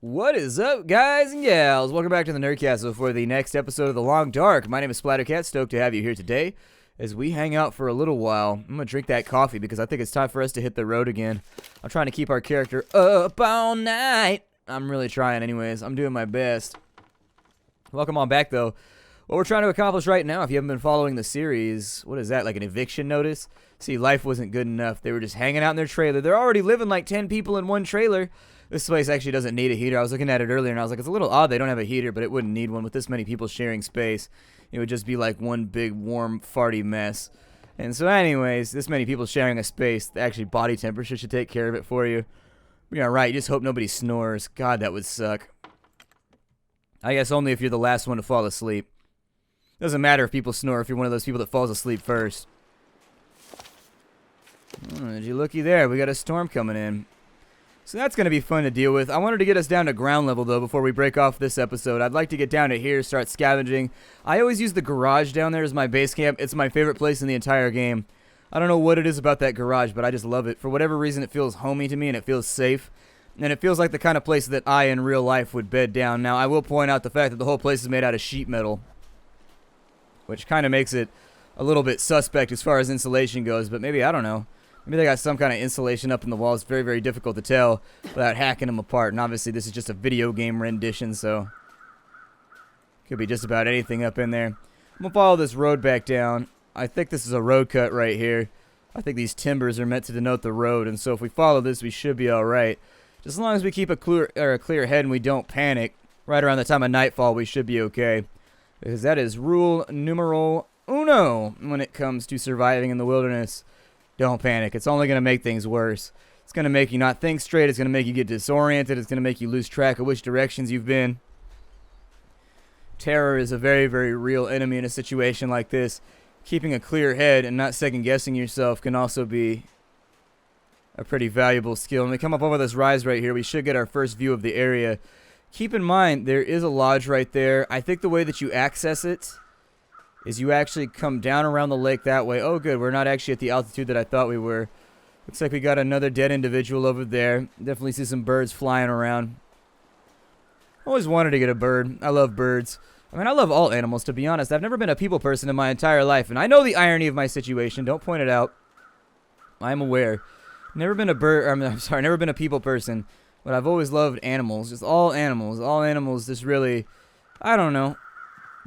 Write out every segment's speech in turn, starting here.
What is up, guys and gals? Welcome back to the Nerdcastle for the next episode of The Long Dark. My name is Splattercat, stoked to have you here today as we hang out for a little while. I'm going to drink that coffee because I think it's time for us to hit the road again. I'm trying to keep our character up all night. I'm really trying anyways. I'm doing my best. Welcome on back, though. What we're trying to accomplish right now, if you haven't been following the series, what is that, like an eviction notice? See, life wasn't good enough. They were just hanging out in their trailer. They're already living like 10 people in one trailer. This place actually doesn't need a heater. I was looking at it earlier, and I was like, it's a little odd they don't have a heater, but it wouldn't need one with this many people sharing space. It would just be like one big, warm, farty mess. And so anyways, this many people sharing a space, actually body temperature should take care of it for you. Yeah, right, you just hope nobody snores. God, that would suck. I guess only if you're the last one to fall asleep. Doesn't matter if people snore if you're one of those people that falls asleep first. Oh, did you looky there? We got a storm coming in. So that's going to be fun to deal with. I wanted to get us down to ground level, though, before we break off this episode. I'd like to get down to here, start scavenging. I always use the garage down there as my base camp. It's my favorite place in the entire game. I don't know what it is about that garage, but I just love it. For whatever reason, it feels homey to me, and it feels safe. And it feels like the kind of place that I, in real life, would bed down. Now, I will point out the fact that the whole place is made out of sheet metal, which kind of makes it a little bit suspect as far as insulation goes, but maybe, I don't know. Maybe they got some kind of insulation up in the walls. Very, very difficult to tell without hacking them apart. And obviously, this is just a video game rendition, so could be just about anything up in there. I'm going to follow this road back down. I think this is a road cut right here. I think these timbers are meant to denote the road, and so if we follow this, we should be all right. Just as long as we keep a clear head and we don't panic, right around the time of nightfall, we should be okay. Because that is rule numero uno when it comes to surviving in the wilderness. Don't panic. It's only going to make things worse. It's going to make you not think straight. It's going to make you get disoriented. It's going to make you lose track of which directions you've been. Terror is a very, very real enemy in a situation like this. Keeping a clear head and not second-guessing yourself can also be a pretty valuable skill. When we come up over this rise right here, we should get our first view of the area. Keep in mind, there is a lodge right there. I think the way that you access it is you actually come down around the lake that way. Oh, good. We're not actually at the altitude that I thought we were. Looks like we got another dead individual over there. Definitely see some birds flying around. Always wanted to get a bird. I love birds. I mean, I love all animals, to be honest. I've never been a people person in my entire life, and I know the irony of my situation. Don't point it out. I'm aware. Never been a never been a people person, but I've always loved animals. Just all animals. All animals just really, I don't know.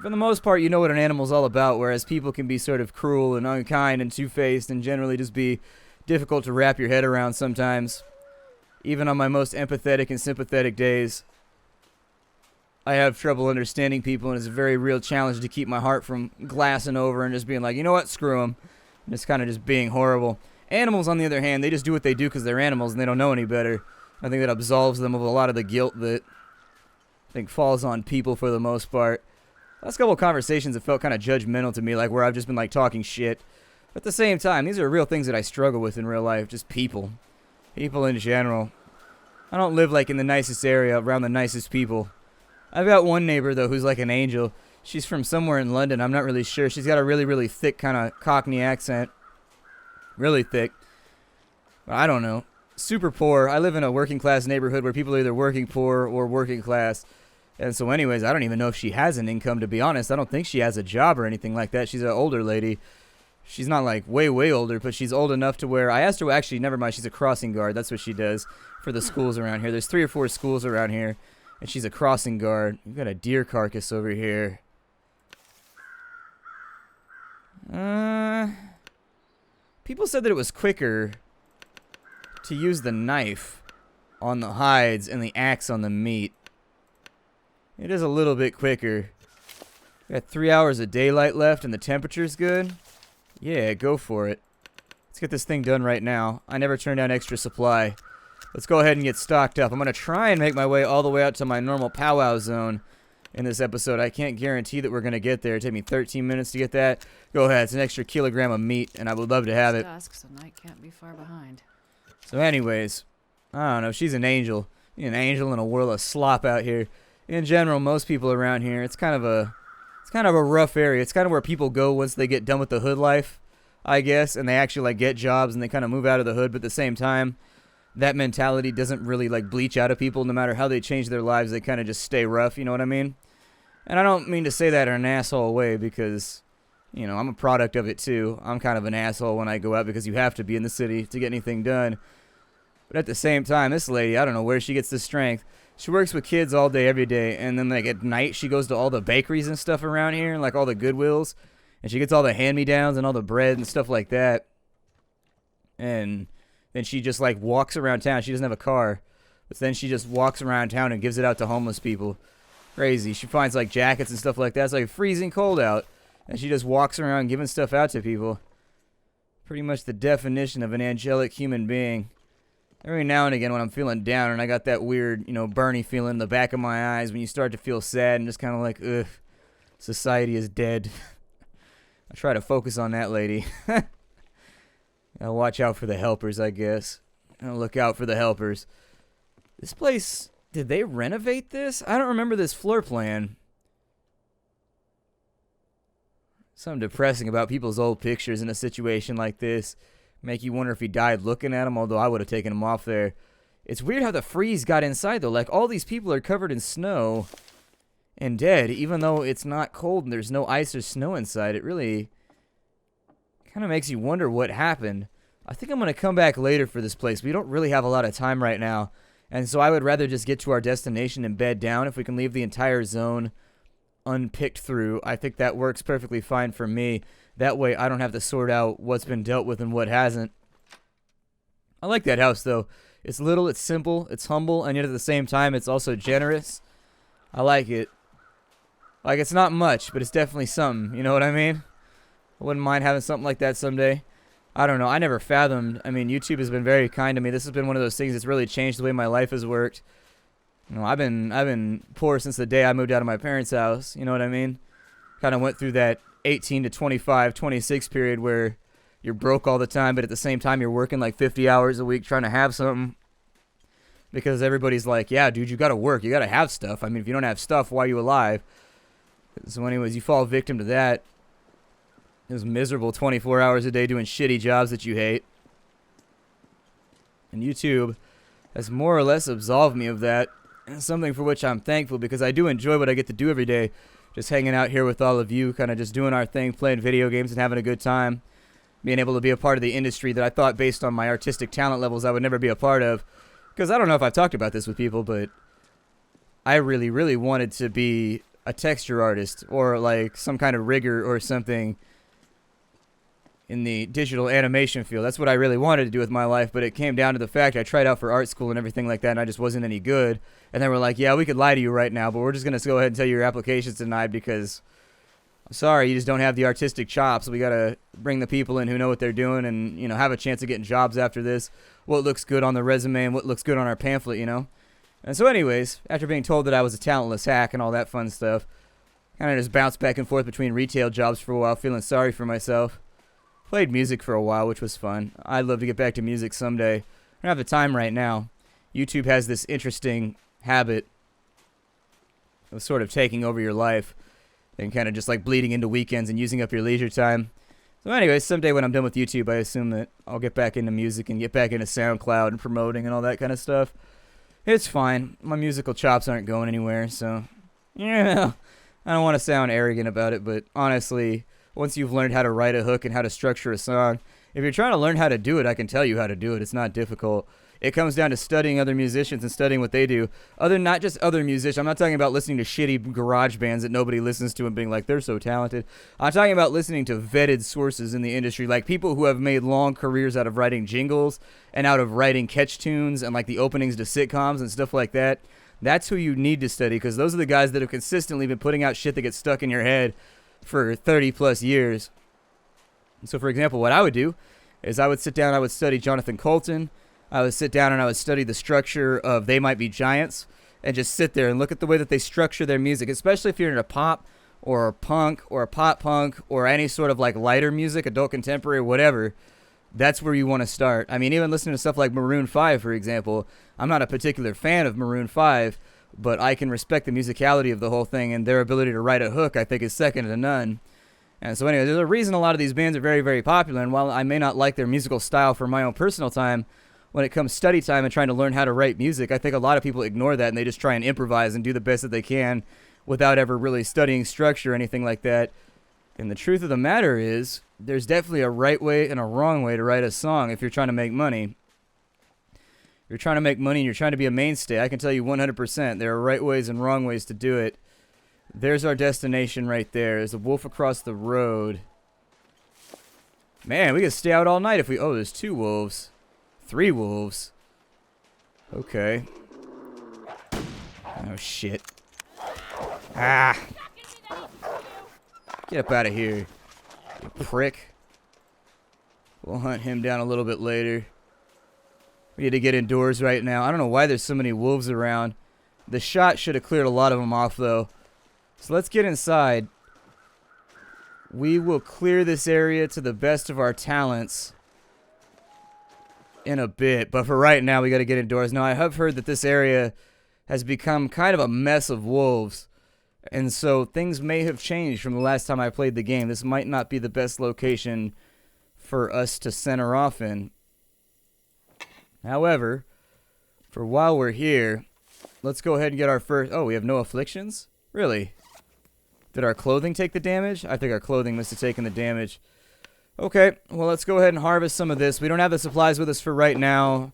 For the most part, you know what an animal's all about, whereas people can be sort of cruel and unkind and two-faced and generally just be difficult to wrap your head around sometimes. Even on my most empathetic and sympathetic days, I have trouble understanding people, and it's a very real challenge to keep my heart from glassing over and just being like, you know what, screw them. And just kind of just being horrible. Animals, on the other hand, they just do what they do because they're animals and they don't know any better. I think that absolves them of a lot of the guilt that I think falls on people for the most part. Last couple of conversations have felt kind of judgmental to me, like where I've just been like talking shit. But at the same time, these are real things that I struggle with in real life, just people. People in general. I don't live like in the nicest area around the nicest people. I've got one neighbor though who's like an angel. She's from somewhere in London, I'm not really sure. She's got a really, really thick kind of Cockney accent. Really thick. But I don't know. Super poor. I live in a working class neighborhood where people are either working poor or working class. And so anyways, I don't even know if she has an income, to be honest. I don't think she has a job or anything like that. She's an older lady. She's not like way, way older, but she's old enough to where I asked her, actually, never mind, she's a crossing guard. That's what she does for the schools around here. There's 3 or 4 schools around here, and she's a crossing guard. We've got a deer carcass over here. People said that it was quicker to use the knife on the hides and the axe on the meat. It is a little bit quicker. We got 3 hours of daylight left and the temperature's good. Yeah, go for it. Let's get this thing done right now. I never turn down extra supply. Let's go ahead and get stocked up. I'm going to try and make my way all the way out to my normal powwow zone in this episode. I can't guarantee that we're going to get there. It'll take me 13 minutes to get that. Go ahead. It's an extra kilogram of meat, and I would love to have it. Dusk, so night can't be far behind. So anyways, I don't know. She's an angel. An angel in a world of slop out here. In general, most people around here, it's kind of a rough area. It's kind of where people go once they get done with the hood life, I guess, and they actually like get jobs and they kind of move out of the hood. But at the same time, that mentality doesn't really like bleach out of people. No matter how they change their lives, they kind of just stay rough, you know what I mean? And I don't mean to say that in an asshole way, because, you know, I'm a product of it too. I'm kind of an asshole when I go out because you have to be in the city to get anything done. But at the same time, this lady, I don't know where she gets the strength. She works with kids all day, every day, and then like at night she goes to all the bakeries and stuff around here, and like all the Goodwills, and she gets all the hand-me-downs and all the bread and stuff like that. And then she just like walks around town. She doesn't have a car, but then she just walks around town and gives it out to homeless people. Crazy. She finds like jackets and stuff like that. It's like freezing cold out, and she just walks around giving stuff out to people. Pretty much the definition of an angelic human being. Every now and again when I'm feeling down and I got that weird, you know, Bernie feeling in the back of my eyes when you start to feel sad and just kind of like, ugh, society is dead. I try to focus on that lady. I'll watch out for the helpers, I guess. I'll look out for the helpers. This place, did they renovate this? I don't remember this floor plan. Something depressing about people's old pictures in a situation like this. Make you wonder if he died looking at them, although I would have taken him off there. It's weird how the freeze got inside, though. Like, all these people are covered in snow and dead, even though it's not cold and there's no ice or snow inside. It really kind of makes you wonder what happened. I think I'm going to come back later for this place. We don't really have a lot of time right now, and so I would rather just get to our destination and bed down. If we can leave the entire zone unpicked through, I think that works perfectly fine for me. That way I don't have to sort out what's been dealt with and what hasn't. I like that house, though. It's little, it's simple, it's humble, and yet at the same time it's also generous. I like it. Like, it's not much, but it's definitely something. You know what I mean? I wouldn't mind having something like that someday. I don't know. I never fathomed. I mean, YouTube has been very kind to me. This has been one of those things that's really changed the way my life has worked. You know, I've been poor since the day I moved out of my parents' house. You know what I mean? Kind of went through that 18 to 25, 26 period where you're broke all the time, but at the same time you're working like 50 hours a week trying to have something. Because everybody's like, yeah, dude, you got to work. You got to have stuff. I mean, if you don't have stuff, why are you alive? So anyways, you fall victim to that. It was miserable 24 hours a day doing shitty jobs that you hate. And YouTube has more or less absolved me of that. And something for which I'm thankful, because I do enjoy what I get to do every day. Just hanging out here with all of you, kind of just doing our thing, playing video games and having a good time. Being able to be a part of the industry that I thought, based on my artistic talent levels, I would never be a part of. Because I don't know if I've talked about this with people, but I really, really wanted to be a texture artist or like some kind of rigger or something in the digital animation field. That's what I really wanted to do with my life, but it came down to the fact I tried out for art school and everything like that, and I just wasn't any good. And they were like, yeah, we could lie to you right now, but we're just going to go ahead and tell you your application's denied because, I'm sorry, you just don't have the artistic chops. We got to bring the people in who know what they're doing and, you know, have a chance of getting jobs after this. What looks good on the resume and what looks good on our pamphlet, you know? And so anyways, after being told that I was a talentless hack and all that fun stuff, kind of just bounced back and forth between retail jobs for a while, feeling sorry for myself. Played music for a while, which was fun. I'd love to get back to music someday. I don't have the time right now. YouTube has this interesting habit of sort of taking over your life and kind of just like bleeding into weekends and using up your leisure time. So anyways, someday when I'm done with YouTube, I assume that I'll get back into music and get back into SoundCloud and promoting and all that kind of stuff. It's fine. My musical chops aren't going anywhere, so yeah. I don't want to sound arrogant about it, but honestly, once you've learned how to write a hook and how to structure a song, if you're trying to learn how to do it, I can tell you how to do it. It's not difficult. It comes down to studying other musicians and studying what they do. Not just other musicians. I'm not talking about listening to shitty garage bands that nobody listens to and being like, they're so talented. I'm talking about listening to vetted sources in the industry, like people who have made long careers out of writing jingles and out of writing catch tunes and like the openings to sitcoms and stuff like that. That's who you need to study, because those are the guys that have consistently been putting out shit that gets stuck in your head for 30 plus years. So for example, what I would do is I would sit down, I would study Jonathan Colton. I would sit down and I would study the structure of They Might Be Giants and just sit there and look at the way that they structure their music, especially if you're into pop or a punk or a pop punk or any sort of like lighter music, adult contemporary, whatever. That's where you want to start. I mean, even listening to stuff like Maroon 5, for example, I'm not a particular fan of Maroon 5, but I can respect the musicality of the whole thing, and their ability to write a hook, I think, is second to none. And so anyway, there's a reason a lot of these bands are very, very popular, and while I may not like their musical style for my own personal time, when it comes study time and trying to learn how to write music, I think a lot of people ignore that and they just try and improvise and do the best that they can without ever really studying structure or anything like that. And the truth of the matter is, there's definitely a right way and a wrong way to write a song if you're trying to make money. If you're trying to make money and you're trying to be a mainstay, I can tell you 100% there are right ways and wrong ways to do it. There's our destination right there. There's a wolf across the road. Man, we could stay out all night if we... Oh, there's 2 wolves. 3 wolves. Okay. Oh, shit. Ah! Get up out of here, you prick. We'll hunt him down a little bit later. We need to get indoors right now. I don't know why there's so many wolves around. The shot should have cleared a lot of them off, though. So let's get inside. We will clear this area to the best of our talents in a bit. But for right now, we got to get indoors. Now, I have heard that this area has become kind of a mess of wolves. And so things may have changed from the last time I played the game. This might not be the best location for us to center off in. However, for while we're here, let's go ahead and get our first... Oh, we have no afflictions? Really? Did our clothing take the damage? I think our clothing must have taken the damage. Okay, well, let's go ahead and harvest some of this. We don't have the supplies with us for right now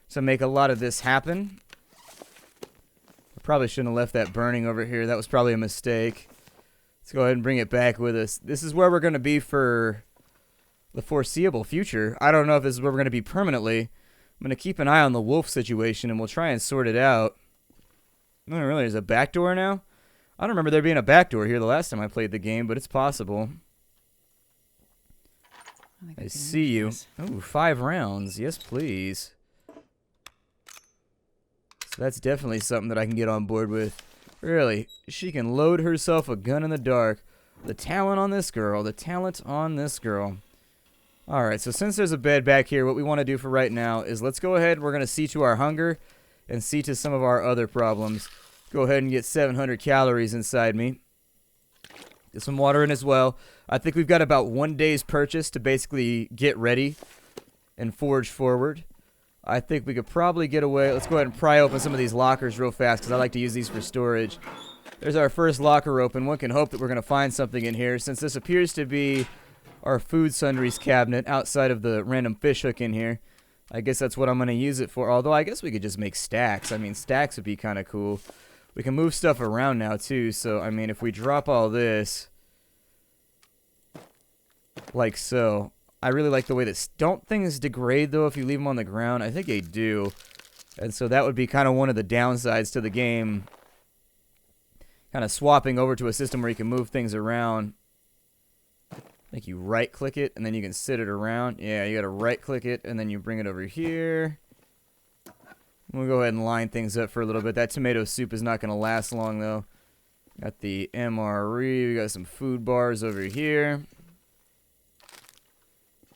to make a lot of this happen. Probably shouldn't have left that burning over here. That was probably a mistake. Let's go ahead and bring it back with us. This is where we're going to be for the foreseeable future. I don't know if this is where we're going to be permanently. I'm going to keep an eye on the wolf situation, and we'll try and sort it out. Oh, really? There's a back door now? I don't remember there being a back door here the last time I played the game, but it's possible. I see you. Ooh, 5 rounds. Yes, please. So that's definitely something that I can get on board with. Really, she can load herself a gun in the dark. The talent on this girl. The talent on this girl. Alright, so since there's a bed back here, what we want to do for right now is let's go ahead. We're going to see to our hunger and see to some of our other problems. Go ahead and get 700 calories inside me. Get some water in as well. I think we've got about 1 day's purchase to basically get ready and forge forward. I think we could probably get away. Let's go ahead and pry open some of these lockers real fast because I like to use these for storage. There's our first locker open. One can hope that we're going to find something in here since this appears to be our food sundries cabinet outside of the random fish hook in here. I guess that's what I'm going to use it for. Although I guess we could just make stacks. I mean, stacks would be kind of cool. We can move stuff around now too. So, I mean, if we drop all this like so... I really like the way that... Don't things degrade, though, if you leave them on the ground? I think they do. And so that would be kind of one of the downsides to the game. Kind of swapping over to a system where you can move things around. I think you right-click it, and then you can sit it around. Yeah, you got to right-click it, and then you bring it over here. We'll go ahead and line things up for a little bit. That tomato soup is not going to last long, though. Got the MRE. We got some food bars over here.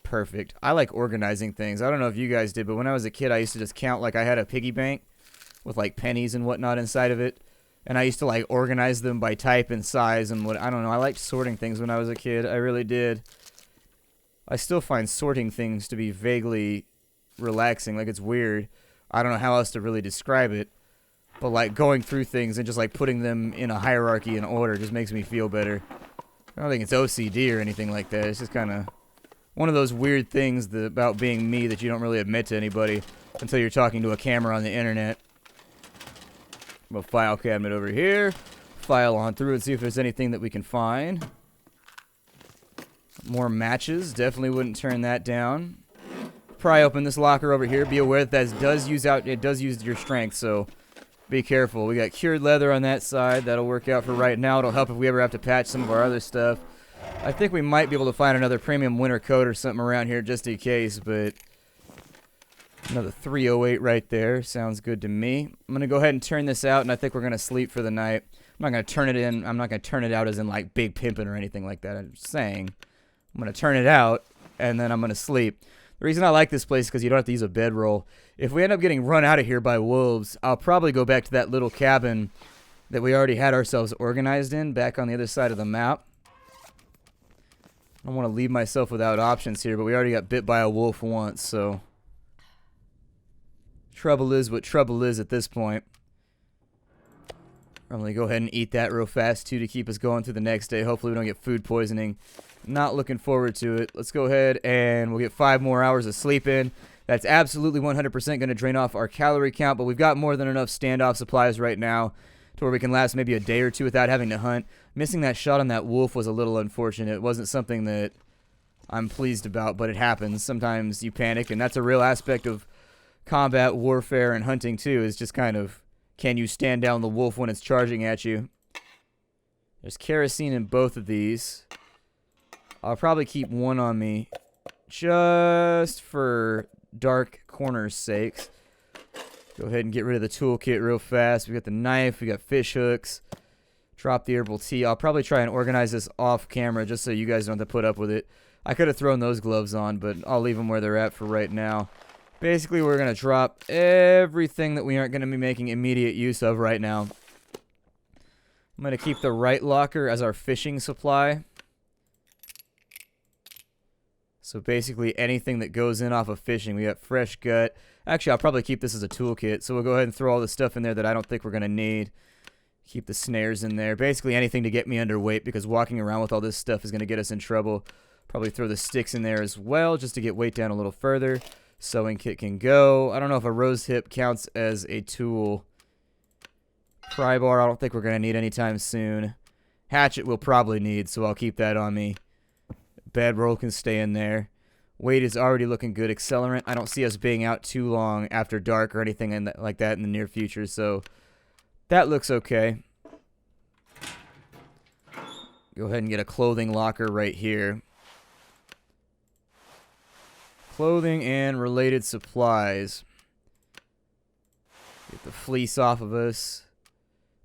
Perfect. I like organizing things. I don't know if you guys did, but when I was a kid, I used to just count like I had a piggy bank with like pennies and whatnot inside of it. And I used to like organize them by type and size and what, I don't know. I liked sorting things when I was a kid. I really did. I still find sorting things to be vaguely relaxing. Like it's weird. I don't know how else to really describe it. But like going through things and just like putting them in a hierarchy and order just makes me feel better. I don't think it's OCD or anything like that. It's just kind of one of those weird things about being me that you don't really admit to anybody until you're talking to a camera on the internet. A file cabinet over here. File on through and see if there's anything that we can find. More matches. Definitely wouldn't turn that down. Pry open this locker over here. Be aware that it does use your strength, so be careful. We got cured leather on that side. That'll work out for right now. It'll help if we ever have to patch some of our other stuff. I think we might be able to find another premium winter coat or something around here just in case, but another 308 right there. Sounds good to me. I'm going to go ahead and turn this out, and I think we're going to sleep for the night. I'm not going to turn it in. I'm not going to turn it out as in like big pimping or anything like that. I'm just saying I'm going to turn it out, and then I'm going to sleep. The reason I like this place is because you don't have to use a bedroll. If we end up getting run out of here by wolves, I'll probably go back to that little cabin that we already had ourselves organized in back on the other side of the map. I don't want to leave myself without options here, but we already got bit by a wolf once, so Trouble is what trouble is at this point. I'm going to go ahead and eat that real fast, too, to keep us going through the next day. Hopefully we don't get food poisoning. Not looking forward to it. Let's go ahead and we'll get 5 more hours of sleep in. That's absolutely 100% going to drain off our calorie count, but we've got more than enough standoff supplies right now to where we can last maybe a day or two without having to hunt. Missing that shot on that wolf was a little unfortunate. It wasn't something that I'm pleased about, but it happens. Sometimes you panic, and that's a real aspect of combat warfare and hunting, too, is just kind of, can you stand down the wolf when it's charging at you? There's kerosene in both of these. I'll probably keep one on me just for dark corners' sakes. Go ahead and get rid of the toolkit real fast. We got the knife. We got fish hooks. Drop the herbal tea. I'll probably try and organize this off camera just so you guys don't have to put up with it. I could have thrown those gloves on, but I'll leave them where they're at for right now. Basically, we're going to drop everything that we aren't going to be making immediate use of right now. I'm going to keep the right locker as our fishing supply. So basically anything that goes in off of fishing. We got fresh gut. Actually, I'll probably keep this as a toolkit. So we'll go ahead and throw all the stuff in there that I don't think we're going to need. Keep the snares in there. Basically anything to get me underweight, because walking around with all this stuff is going to get us in trouble. Probably throw the sticks in there as well just to get weight down a little further. Sewing kit can go. I don't know if a rose hip counts as a tool. Pry bar, I don't think we're going to need anytime soon. Hatchet we'll probably need, so I'll keep that on me. Bedroll can stay in there. Weight is already looking good. Accelerant, I don't see us being out too long after dark or anything like that in the near future, so that looks okay. Go ahead and get a clothing locker right here. Clothing and related supplies. Get the fleece off of us.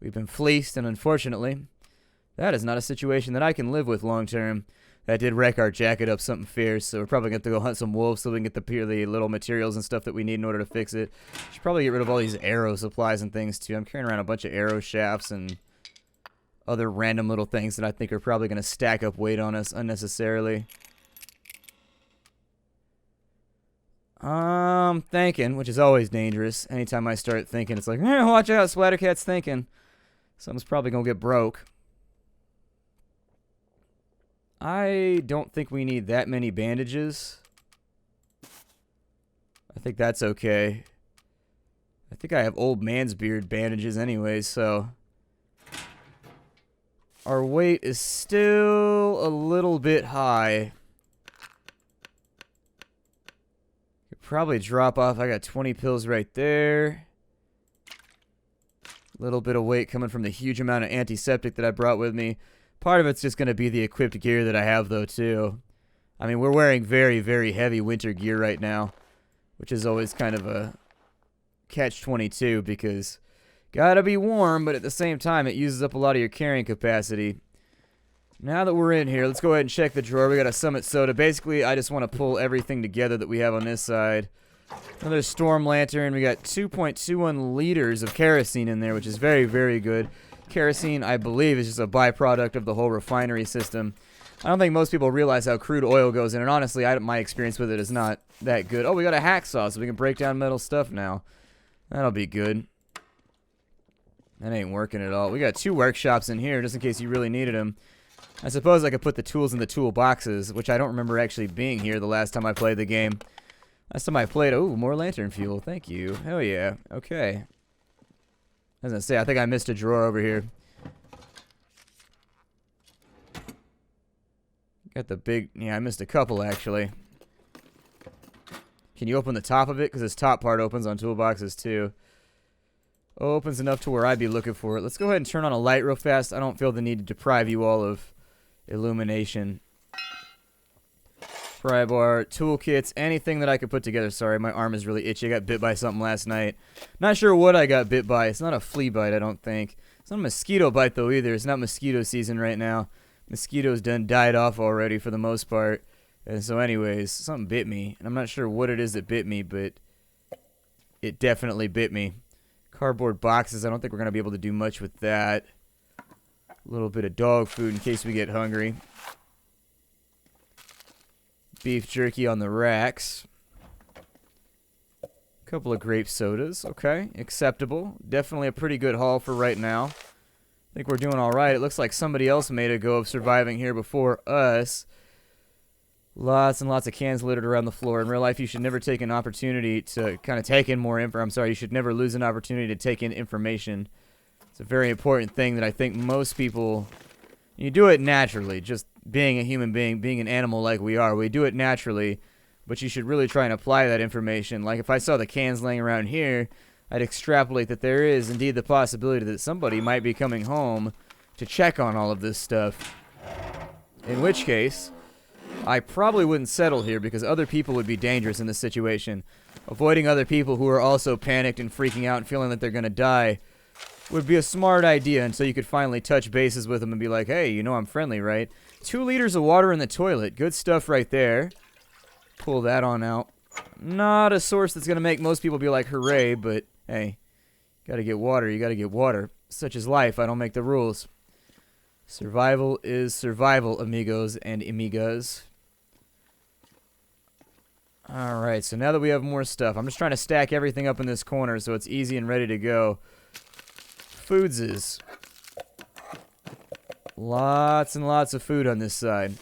We've been fleeced, and unfortunately, that is not a situation that I can live with long term. That did wreck our jacket up something fierce, so we're probably going to have to go hunt some wolves so we can get the little materials and stuff that we need in order to fix it. Should probably get rid of all these arrow supplies and things, too. I'm carrying around a bunch of arrow shafts and other random little things that I think are probably going to stack up weight on us unnecessarily. I'm thinking, which is always dangerous. Anytime I start thinking, it's like, watch out, Splattercat's thinking. Something's probably going to get broke. I don't think we need that many bandages. I think that's okay. I think I have old man's beard bandages anyway, so our weight is still a little bit high. Could probably drop off. I got 20 pills right there. Little bit of weight coming from the huge amount of antiseptic that I brought with me. Part of it's just going to be the equipped gear that I have, though, too. I mean, we're wearing very, very heavy winter gear right now, which is always kind of a catch-22 because gotta be warm, but at the same time, it uses up a lot of your carrying capacity. Now that we're in here, let's go ahead and check the drawer. We got a Summit Soda. Basically, I just want to pull everything together that we have on this side. Another Storm Lantern. We got 2.21 liters of kerosene in there, which is very, very good. Kerosene, I believe, is just a byproduct of the whole refinery system. I don't think most people realize how crude oil goes in, and honestly, my experience with it is not that good. Oh, we got a hacksaw, so we can break down metal stuff now. That'll be good. That ain't working at all. We got 2 workshops in here, just in case you really needed them. I suppose I could put the tools in the toolboxes, which I don't remember actually being here the last time I played the game. Last time I played, oh, more lantern fuel. Thank you. Hell yeah. Okay. I was going to say, I think I missed a drawer over here. Got the big... Yeah, I missed a couple, actually. Can you open the top of it? Because this top part opens on toolboxes, too. Opens enough to where I'd be looking for it. Let's go ahead and turn on a light real fast. I don't feel the need to deprive you all of illumination. Pry bar, toolkits, anything that I could put together. Sorry, my arm is really itchy. I got bit by something last night. Not sure what I got bit by. It's not a flea bite, I don't think. It's not a mosquito bite, though, either. It's not mosquito season right now. Mosquitoes done died off already for the most part. And so anyways, something bit me. And I'm not sure what it is that bit me, but it definitely bit me. Cardboard boxes, I don't think we're going to be able to do much with that. A little bit of dog food in case we get hungry. Beef jerky on the racks. Couple of grape sodas. Okay, acceptable. Definitely a pretty good haul for right now. I think we're doing all right. It looks like somebody else made a go of surviving here before us. Lots and lots of cans littered around the floor. In real life, you should never take an opportunity to kind of take in more info. I'm sorry, you should never lose an opportunity to take in information. It's a very important thing that I think most people... You do it naturally, just being a human being, being an animal like we are. We do it naturally, but you should really try and apply that information. Like if I saw the cans laying around here, I'd extrapolate that there is indeed the possibility that somebody might be coming home to check on all of this stuff. In which case, I probably wouldn't settle here because other people would be dangerous in this situation. Avoiding other people who are also panicked and freaking out and feeling that they're going to die would be a smart idea until you could finally touch bases with them and be like, hey, you know I'm friendly, right? 2 liters of water in the toilet. Good stuff right there. Pull that on out. Not a source that's going to make most people be like, hooray, but hey, gotta get water, you gotta get water. Such is life, I don't make the rules. Survival is survival, amigos and amigas. Alright, so now that we have more stuff, I'm just trying to stack everything up in this corner so it's easy and ready to go. Foodses. Lots and lots of food on this side.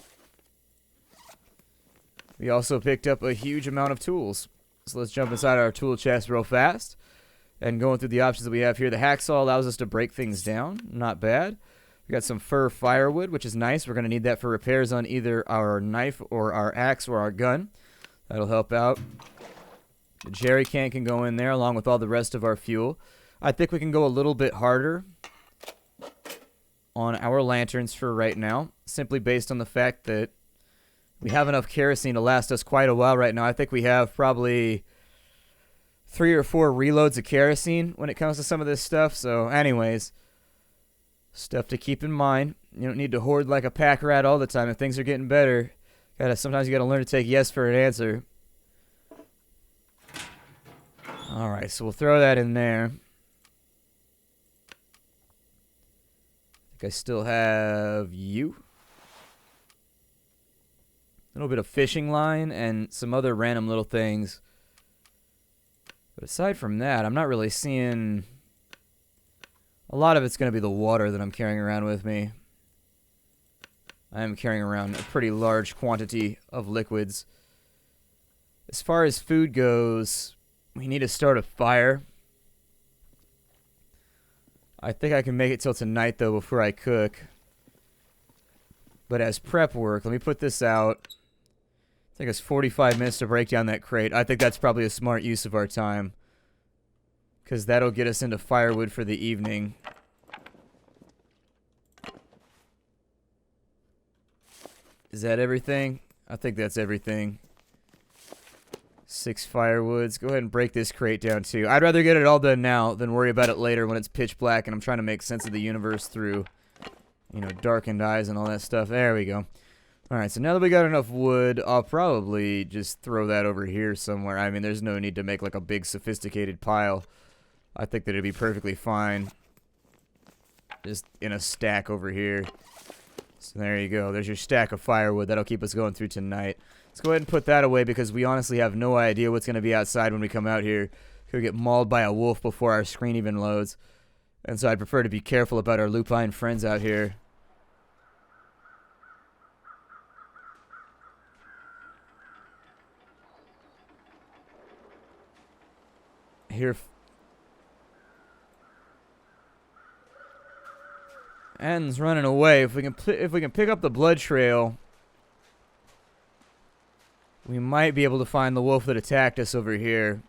We also picked up a huge amount of tools. So let's jump inside our tool chest real fast. And going through the options that we have here, the hacksaw allows us to break things down. Not bad. We got some fir firewood, which is nice. We're going to need that for repairs on either our knife or our axe or our gun. That'll help out. The jerry can go in there along with all the rest of our fuel. I think we can go a little bit harder on our lanterns for right now, simply based on the fact that we have enough kerosene to last us quite a while right now. I think we have probably 3 or 4 reloads of kerosene when it comes to some of this stuff. So anyways, stuff to keep in mind. You don't need to hoard like a pack rat all the time. If things are getting better, sometimes you gotta learn to take yes for an answer. Alright, so we'll throw that in there. I think I still have you. A little bit of fishing line and some other random little things. But aside from that, I'm not really seeing... A lot of it's going to be the water that I'm carrying around with me. I am carrying around a pretty large quantity of liquids. As far as food goes, we need to start a fire. I think I can make it till tonight, though, before I cook. But as prep work, let me put this out. Take us 45 minutes to break down that crate. I think that's probably a smart use of our time, because that'll get us into firewood for the evening. Is that everything? I think that's everything. 6 firewoods. Go ahead and break this crate down too. I'd rather get it all done now than worry about it later when it's pitch black and I'm trying to make sense of the universe through, you know, darkened eyes and all that stuff. There we go. Alright, so now that we got enough wood, I'll probably just throw that over here somewhere. I mean, there's no need to make like a big sophisticated pile. I think that it'd be perfectly fine just in a stack over here. So there you go. There's your stack of firewood. That'll keep us going through tonight. Let's go ahead and put that away because we honestly have no idea what's going to be outside when we come out here. Could get mauled by a wolf before our screen even loads. And so I'd prefer to be careful about our lupine friends out here. Here. Ann's running away. If we can pick up the blood trail, we might be able to find the wolf that attacked us over here.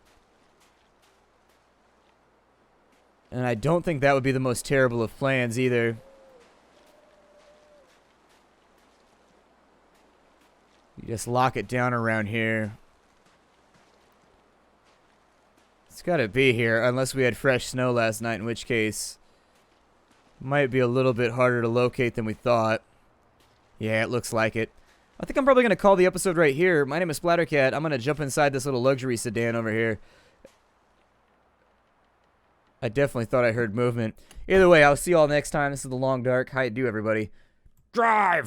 And I don't think that would be the most terrible of plans either. You just lock it down around here. It's gotta be here, unless we had fresh snow last night, in which case might be a little bit harder to locate than we thought. Yeah, it looks like it. I think I'm probably going to call the episode right here. My name is Splattercat. I'm going to jump inside this little luxury sedan over here. I definitely thought I heard movement. Either way, I'll see you all next time. This is The Long Dark. How you do, everybody? Drive!